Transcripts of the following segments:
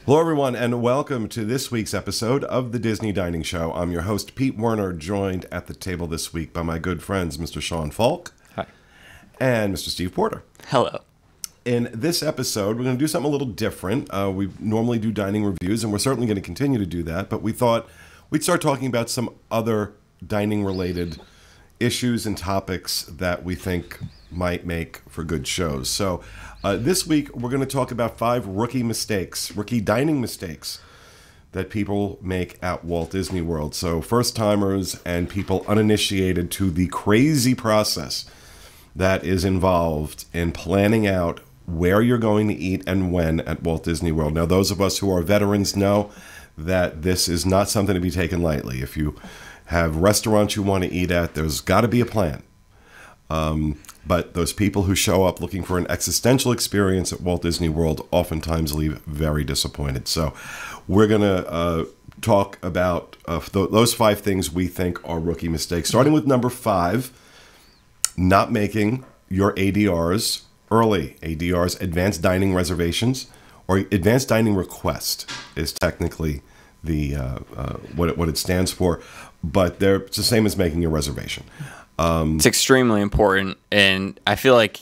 Hello, everyone, and welcome to this week's episode of the Disney Dining Show. I'm your host, Pete Werner, joined at the table this week by my good friends, Mr. Sean Falk. Hi. And Mr. Steve Porter. Hello. In this episode, we're going to do something a little different. We normally do dining reviews, and we're certainly going to continue to do that, but we thought we'd start talking about some other dining-related issues and topics that we think might make for good shows. So this week, we're going to talk about 5 rookie dining mistakes that people make at Walt Disney World. So first-timers and people uninitiated to the crazy process that is involved in planning out where you're going to eat and when at Walt Disney World. Now, those of us who are veterans know that this is not something to be taken lightly. If you have restaurants you want to eat at, there's got to be a plan. But those people who show up looking for an existential experience at Walt Disney World oftentimes leave very disappointed. So we're going to talk about those 5 things we think are rookie mistakes. Starting with number 5, not making your ADRs early. ADRs, advanced dining reservations, or advanced dining request is technically the what it stands for. But it's the same as making your reservation. It's extremely important, and I feel like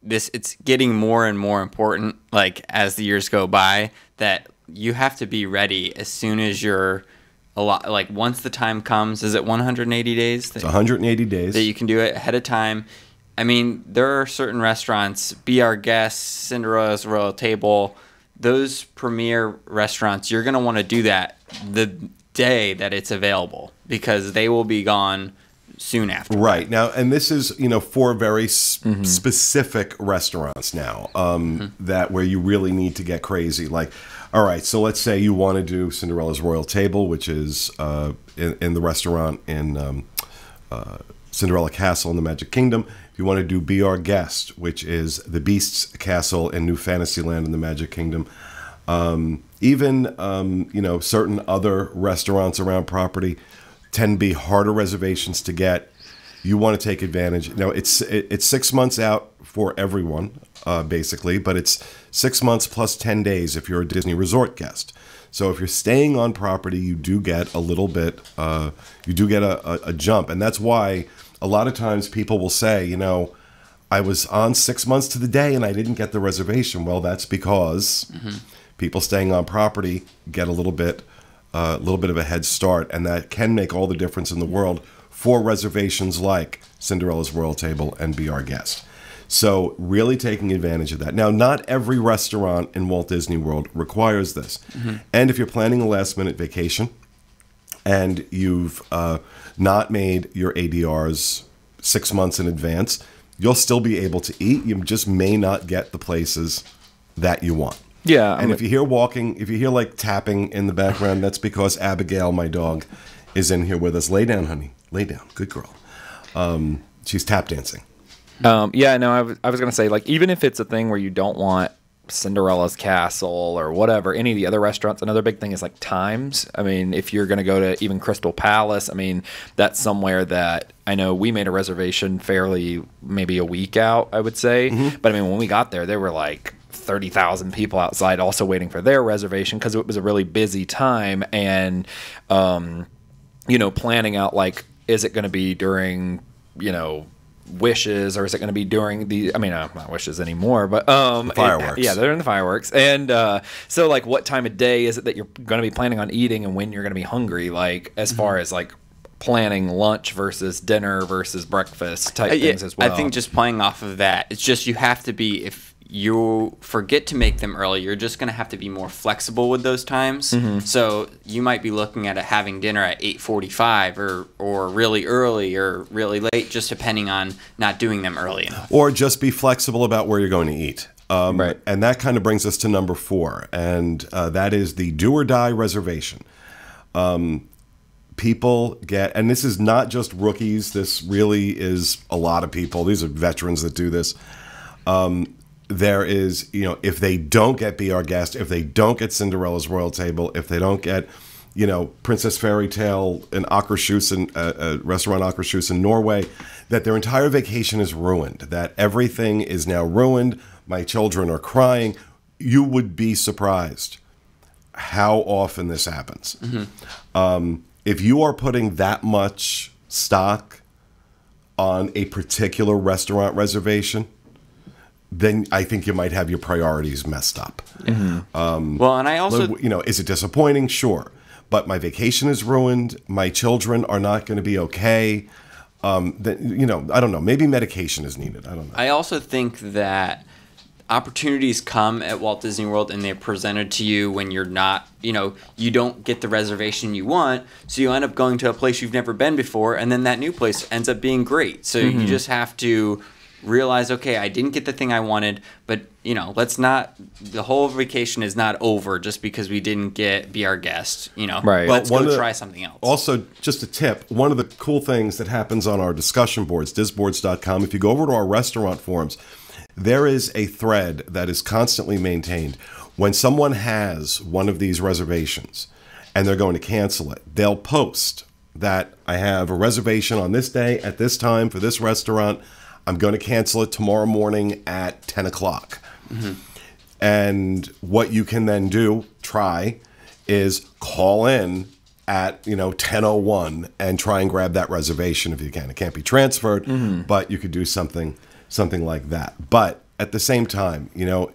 it's getting more and more important, like as the years go by, that you have to be ready as soon as once the time comes. Is it 180 days? It's 180 days. That you can do it ahead of time. I mean, there are certain restaurants, Be Our Guest, Cinderella's Royal Table, those premier restaurants, you're going to want to do that the day that it's available because they will be gone soon after. Right. Now, and this is, for very specific restaurants now that where you really need to get crazy. Like, all right, so let's say you want to do Cinderella's Royal Table, which is in the restaurant in Cinderella Castle in the Magic Kingdom. If you want to do Be Our Guest, which is the Beast's Castle in New Fantasyland in the Magic Kingdom. Even certain other restaurants around property tend to be harder reservations to get. You want to take advantage. Now, it's 6 months out for everyone, basically, but it's 6 months plus 10 days if you're a Disney Resort guest. So if you're staying on property, you do get a little bit, you do get a jump. And that's why a lot of times people will say, I was on 6 months to the day and I didn't get the reservation. Well, that's because people staying on property get a little bit of a head start, and that can make all the difference in the world for reservations like Cinderella's Royal Table and Be Our Guest. So really taking advantage of that. Now, not every restaurant in Walt Disney World requires this. And if you're planning a last-minute vacation and you've not made your ADRs 6 months in advance, you'll still be able to eat. You just may not get the places that you want. Yeah. And if you hear like tapping in the background, that's because Abigail, my dog, is in here with us. Lay down, honey. Lay down. Good girl. She's tap dancing. I was going to say, like, even if it's a thing where you don't want Cinderella's Castle or whatever, any of the other restaurants, another big thing is like times. I mean, if you're going to go to even Crystal Palace, I mean, that's somewhere that I know we made a reservation fairly maybe a week out, I would say. But I mean, when we got there were like 30,000 people outside also waiting for their reservation because it was a really busy time. And, planning out, like, is it going to be during, Wishes, or is it going to be during not Wishes anymore, but the fireworks. They're in the fireworks. And so, like, what time of day is it that you're going to be planning on eating and when you're going to be hungry, like, as far as like planning lunch versus dinner versus breakfast type things as well. I think just playing off of that, it's just you have to be, if you forget to make them early, you're just going to have to be more flexible with those times. So you might be looking at having dinner at 8:45 or really early or really late, just depending on not doing them early enough. Or just be flexible about where you're going to eat. Right. And that kind of brings us to number 4, and that is the do or die reservation. People get, and this is not just rookies, this really is a lot of people. These are veterans that do this. There is, if they don't get Be Our Guest, if they don't get Cinderella's Royal Table, if they don't get, Princess Fairy Tale in Akershus, restaurant Akershus in Norway, that their entire vacation is ruined, that everything is now ruined. My children are crying. You would be surprised how often this happens. If you are putting that much stock on a particular restaurant reservation, then I think you might have your priorities messed up. Well, and I also, Is it disappointing? Sure. But my vacation is ruined. My children are not going to be okay. I don't know. Maybe medication is needed. I don't know. I also think that opportunities come at Walt Disney World and they're presented to you when you're not, you don't get the reservation you want. So you end up going to a place you've never been before. And then that new place ends up being great. So you just have to realize, okay, I didn't get the thing I wanted, but the whole vacation is not over just because we didn't be our guest, Right. Let's go try something else. Also, just a tip, one of the cool things that happens on our discussion boards, disboards.com, if you go over to our restaurant forums, there is a thread that is constantly maintained. When someone has one of these reservations and they're going to cancel it, they'll post that I have a reservation on this day at this time for this restaurant. I'm going to cancel it tomorrow morning at 10 o'clock. And what you can then try is call in at 10:01 and try and grab that reservation if you can. It can't be transferred, but you could do something like that. But at the same time, you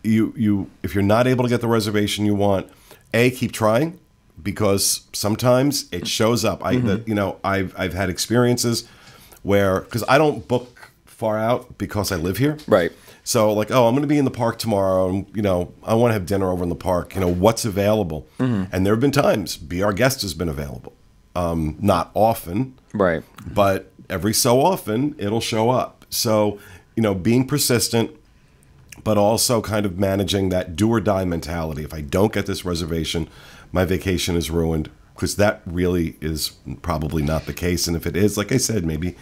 if you're not able to get the reservation you want, keep trying, because sometimes it shows up. I've had experiences where, because I don't book far out because I live here. Right. So I'm going to be in the park tomorrow, and, I want to have dinner over in the park. What's available? And there have been times Be Our Guest has been available. Not often. Right. But every so often, it'll show up. So, being persistent, but also kind of managing that do or die mentality. If I don't get this reservation, my vacation is ruined. Because that really is probably not the case. And if it is, like I said, maybe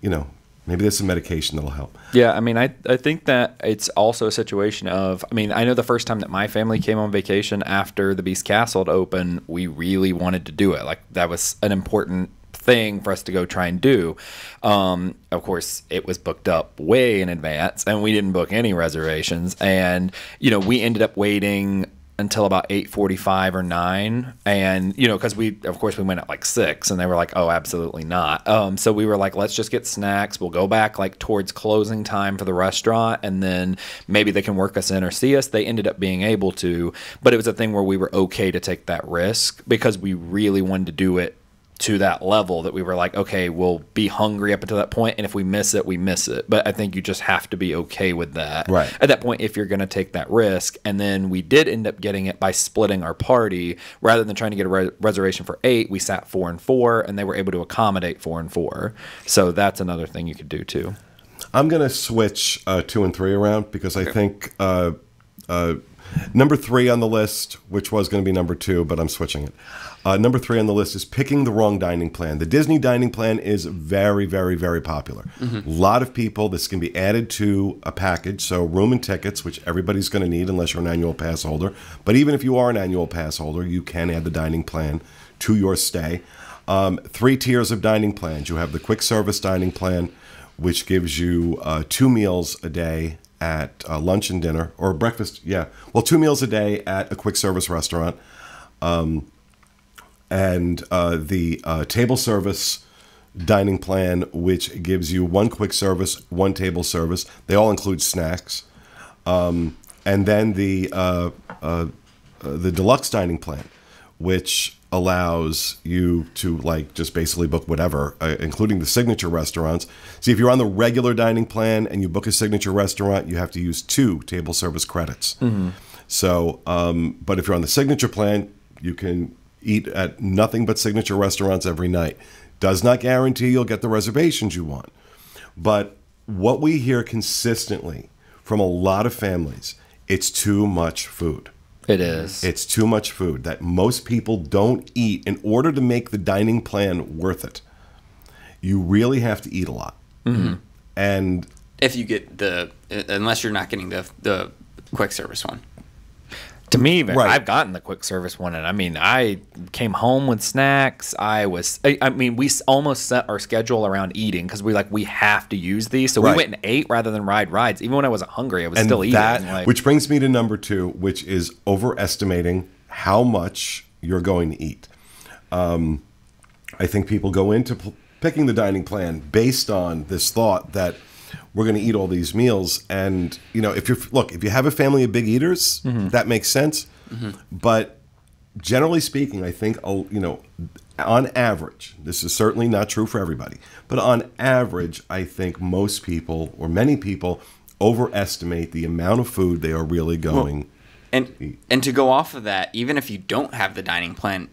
there's some medication that'll help. Yeah, I think that it's also a situation of, I know the first time that my family came on vacation after the Beast Castle had opened, we really wanted to do it. Like, that was an important thing for us to go try and do. Of course, it was booked up way in advance, and we didn't book any reservations. And, we ended up waiting until about 8:45 or 9, and because we went at like 6, and they were like, oh, absolutely not. So we were like, let's just get snacks, we'll go back like towards closing time for the restaurant, and then maybe they can work us in or see us. They ended up being able to, but it was a thing where we were okay to take that risk because we really wanted to do it to that level that we were like, okay, we'll be hungry up until that point, and if we miss it, we miss it. But I think you just have to be okay with that at that point if you're going to take that risk. And then we did end up getting it by splitting our party. Rather than trying to get a reservation for 8, we sat 4 and 4, and they were able to accommodate 4 and 4. So that's another thing you could do too. I'm going to switch 2 and 3 around because I think number 3 on the list, which was going to be number 2, but I'm switching it. Number 3 on the list is picking the wrong dining plan. The Disney dining plan is very, very, very popular. A lot of people, this can be added to a package, so room and tickets, which everybody's going to need unless you're an annual pass holder. But even if you are an annual pass holder, you can add the dining plan to your stay. 3 tiers of dining plans. You have the quick service dining plan, which gives you 2 meals a day at lunch and dinner, or breakfast. 2 meals a day at a quick service restaurant. And the table service dining plan, which gives you 1 quick service, 1 table service. They all include snacks. And then the deluxe dining plan, which allows you to just basically book whatever, including the signature restaurants. See, if you're on the regular dining plan and you book a signature restaurant, you have to use 2 table service credits. So, but if you're on the signature plan, you can eat at nothing but signature restaurants every night. Does not guarantee you'll get the reservations you want. But what we hear consistently from a lot of families, it's too much food. It is. It's too much food that most people don't eat. In order to make the dining plan worth it, you really have to eat a lot. And if you get unless you're not getting the quick service one. To me, Right. I've gotten the quick service one, and I mean, I came home with snacks. I mean, we almost set our schedule around eating because we have to use these. So Right. we went and ate rather than ride rides. Even when I wasn't hungry, I was And still eating. that, which brings me to number 2, which is overestimating how much you're going to eat. I think people go into picking the dining plan based on this thought that we're going to eat all these meals. And, if you have a family of big eaters, that makes sense. But generally speaking, I think, on average, this is certainly not true for everybody, but on average, I think most people or many people overestimate the amount of food they are really going And to go off of that, even if you don't have the dining plan,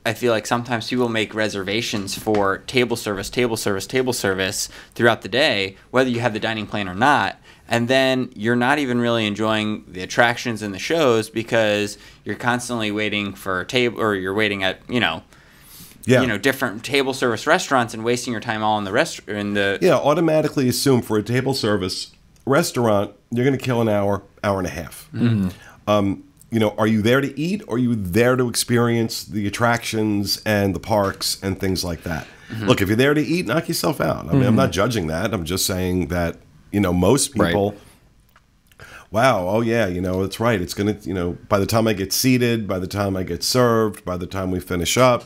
I feel like sometimes people make reservations for table service throughout the day, whether you have the dining plan or not. And then you're not even really enjoying the attractions and the shows because you're constantly waiting for a table, or you're waiting at, different table service restaurants and wasting your time all in the automatically assume for a table service restaurant, you're going to kill an hour and a half. Are you there to eat, or are you there to experience the attractions and the parks and things like that? Look, if you're there to eat, knock yourself out. I mean, I'm not judging that. I'm just saying that, most people, wow, oh yeah, it's right. It's going to, by the time I get seated, by the time I get served, by the time we finish up,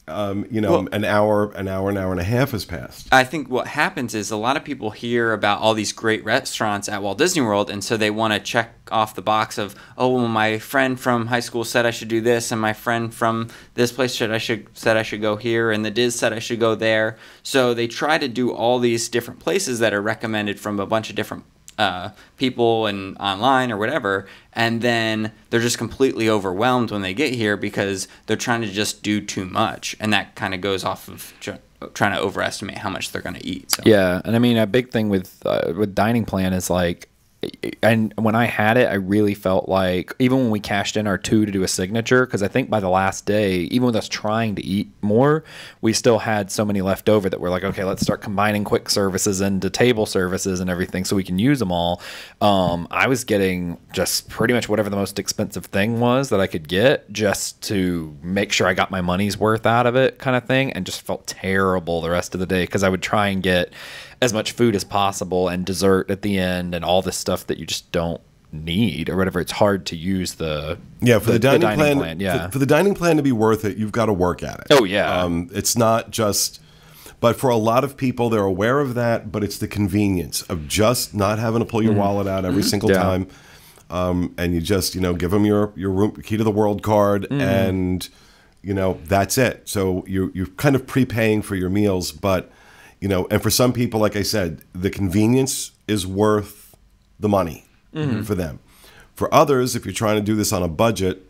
an hour and a half has passed. I think what happens is a lot of people hear about all these great restaurants at Walt Disney World, and so they want to check off the box of, oh, well, my friend from high school said I should do this, and my friend from this place said I should go here, and the Diz said I should go there. So they try to do all these different places that are recommended from a bunch of different people and online or whatever, and then they're just completely overwhelmed when they get here because they're trying to just do too much, and that kind of goes off of trying to overestimate how much they're going to eat. So. Yeah, and I mean, a big thing with dining plan is like, and when I had it, I really felt like, even when we cashed in our 2 to do a signature, because I think by the last day, even with us trying to eat more, we still had so many left over that we're like, okay, let's start combining quick services into table services and everything so we can use them all. I was getting just pretty much whatever the most expensive thing was that I could get, just to make sure I got my money's worth out of it, kind of thing, and just felt terrible the rest of the day because I would try and get as much food as possible and dessert at the end and all this stuff that you just don't need or whatever. It's hard to use the dining plan. Yeah, for the dining plan to be worth it, you've got to work at it. Oh yeah, it's not just. But for a lot of people, they're aware of that, but it's the convenience of just not having to pull your wallet out every single time, and you just give them your key to the world card, and that's it. So you're kind of prepaying for your meals, but. And for some people, like I said, the convenience is worth the money for them. For others, if you're trying to do this on a budget.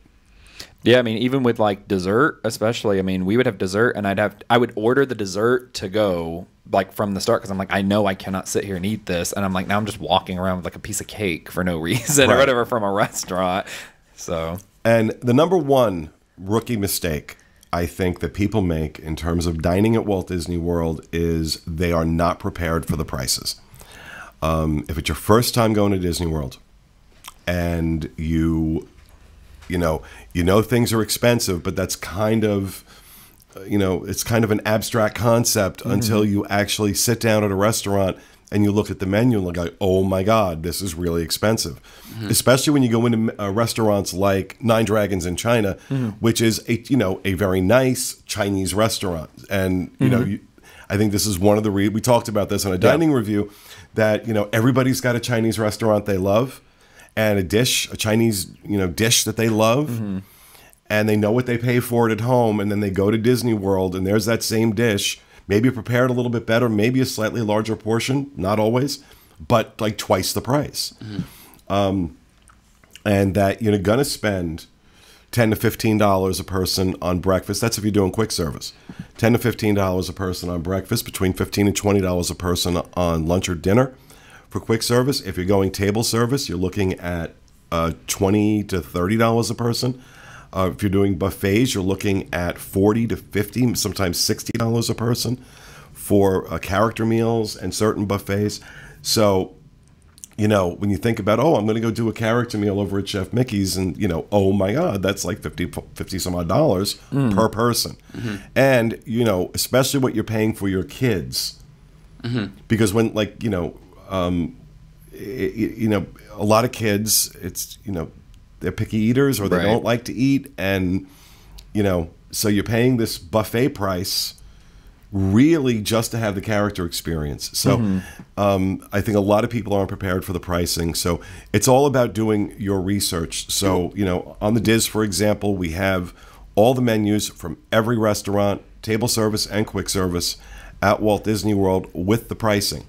Yeah, I mean, even with like dessert, especially, I mean, we would have dessert and I would order the dessert to go like from the start because I'm like, I know I cannot sit here and eat this. And I'm like, now I'm just walking around with like a piece of cake for no reason or whatever from a restaurant. So. And the number one rookie mistake I think that people make in terms of dining at Walt Disney World is they are not prepared for the prices. If it's your first time going to Disney World and you know things are expensive, but that's kind of, it's kind of an abstract concept until you actually sit down at a restaurant and you look at the menu and like, oh my God, this is really expensive. Especially when you go into restaurants like Nine Dragons in China, which is a very nice Chinese restaurant. And, I think this is one of the we talked about this on a dining review, that, everybody's got a Chinese restaurant they love and a Chinese, dish that they love. And they know what they pay for it at home. And then they go to Disney World and there's that same dish. Maybe prepared a little bit better, maybe a slightly larger portion, not always, but like twice the price. And that you're going to spend $10 to $15 a person on breakfast. That's if you're doing quick service. $10 to $15 a person on breakfast, between $15 and $20 a person on lunch or dinner for quick service. If you're going table service, you're looking at $20 to $30 a person. If you're doing buffets, you're looking at $40 to $50, sometimes $60 a person for character meals and certain buffets. So, you know, when you think about, oh, I'm going to go do a character meal over at Chef Mickey's, and, you know, oh my God, that's like 50 some odd dollars per person. And, you know, especially what you're paying for your kids. Because when, like, you know, a lot of kids, it's, you know, they're picky eaters or they don't like to eat. And, you know, so you're paying this buffet price really just to have the character experience. So I think a lot of people aren't prepared for the pricing. So it's all about doing your research. So, you know, on the Diz, for example, we have all the menus from every restaurant, table service and quick service at Walt Disney World with the pricing.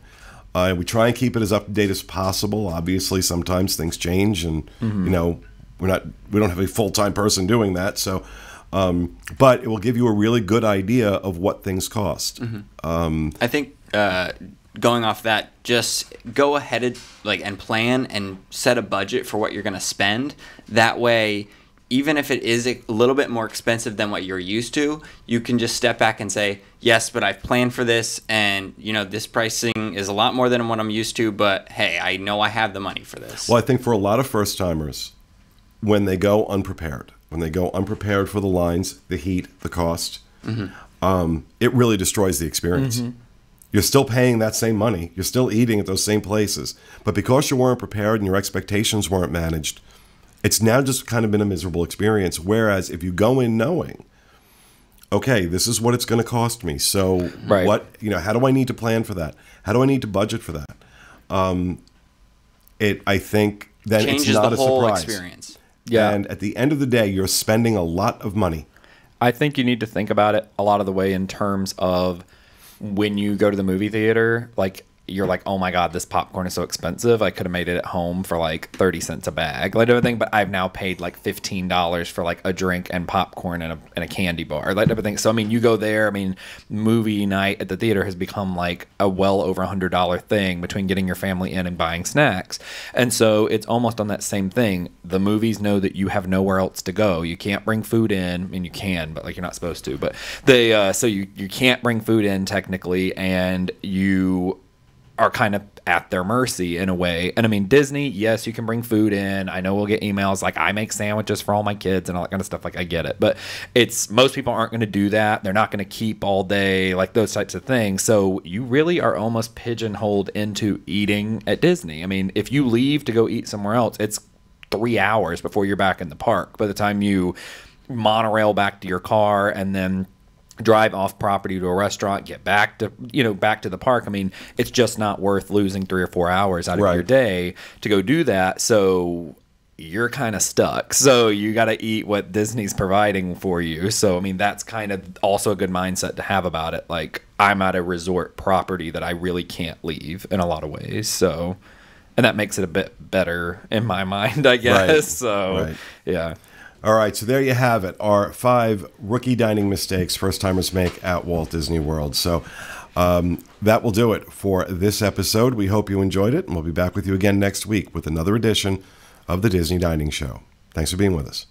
We try and keep it as up to date as possible. Obviously, sometimes things change, and you know, we don't have a full-time person doing that. So, but it will give you a really good idea of what things cost. I think going off that, just go ahead and plan and set a budget for what you're going to spend. That way, even if it is a little bit more expensive than what you're used to, you can just step back and say, yes, but I've planned for this, and, you know, this pricing is a lot more than what I'm used to, but hey, I know I have the money for this. Well, I think for a lot of first-timers, when they go unprepared for the lines, the heat, the cost, it really destroys the experience. You're still paying that same money. You're still eating at those same places. But because you weren't prepared and your expectations weren't managed, it's now just kind of been a miserable experience. Whereas if you go in knowing, okay, this is what it's going to cost me. So what, you know, how do I need to plan for that? How do I need to budget for that? I think then changes it's not the a whole surprise. experience. Yeah. And at the end of the day, you're spending a lot of money. I think you need to think about it a lot of the way in terms of when you go to the movie theater, like, you're like, oh my God, this popcorn is so expensive. I could have made it at home for like 30 cents a bag, like everything. But I've now paid like $15 for like a drink and popcorn and a candy bar, like everything. So I mean, you go there. I mean, movie night at the theater has become like a well over $100 thing between getting your family in and buying snacks. And so it's almost on that same thing. The movies know that you have nowhere else to go. You can't bring food in. I mean, you can, but like you're not supposed to. But they so you can't bring food in technically, and you are kind of at their mercy in a way. And I mean, Disney, yes, you can bring food in. I know we'll get emails like, I make sandwiches for all my kids and all that kind of stuff. Like, I get it. But it's, most people aren't going to do that. They're not going to keep all day, like those types of things. So you really are almost pigeonholed into eating at Disney. I mean, if you leave to go eat somewhere else, it's 3 hours before you're back in the park. By the time you monorail back to your car and then drive off property to a restaurant, get back to the park. I mean, it's just not worth losing 3 or 4 hours out of your day to go do that. So you're kind of stuck. So you got to eat what Disney's providing for you. So I mean, that's kind of also a good mindset to have about it. Like, I'm at a resort property that I really can't leave in a lot of ways. So, and that makes it a bit better in my mind, I guess. So yeah. All right, so there you have it. Our 5 rookie dining mistakes first-timers make at Walt Disney World. So that will do it for this episode. We hope you enjoyed it, and we'll be back with you again next week with another edition of the Disney Dining Show. Thanks for being with us.